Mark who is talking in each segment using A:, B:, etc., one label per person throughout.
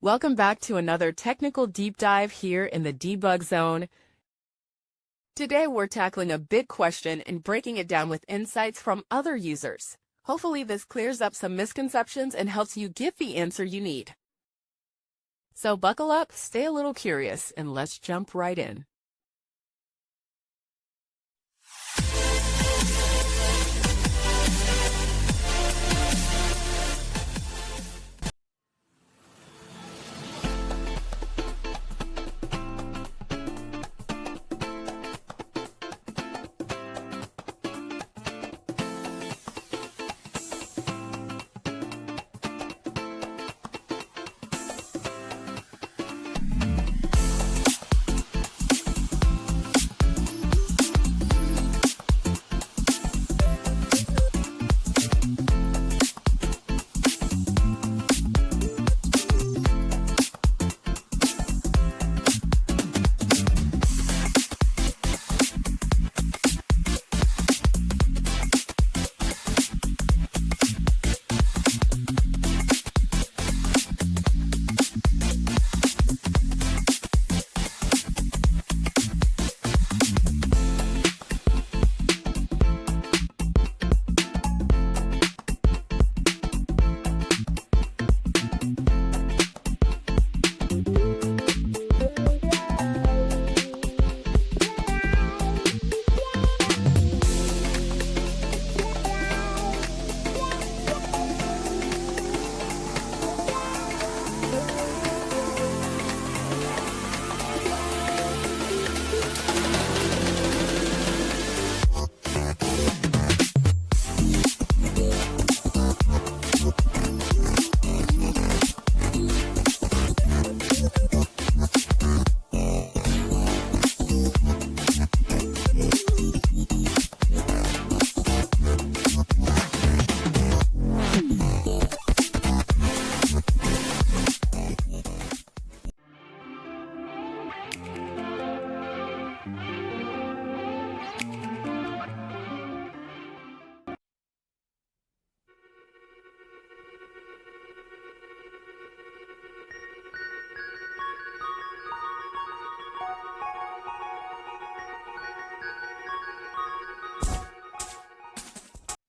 A: Welcome back to another technical deep dive here in the debug zone. Today we're tackling a big question and breaking it down with insights from other users. Hopefully this clears up some misconceptions and helps you get the answer you need. So buckle up, stay a little curious, and let's jump right in.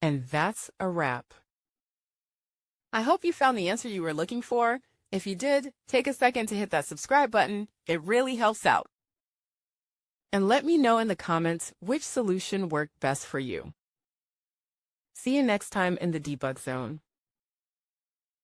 A: And that's a wrap. I hope you found the answer you were looking for. If you did, take a second to hit that subscribe button. It really helps out. And let me know in the comments which solution worked best for you. See you next time in the debug zone.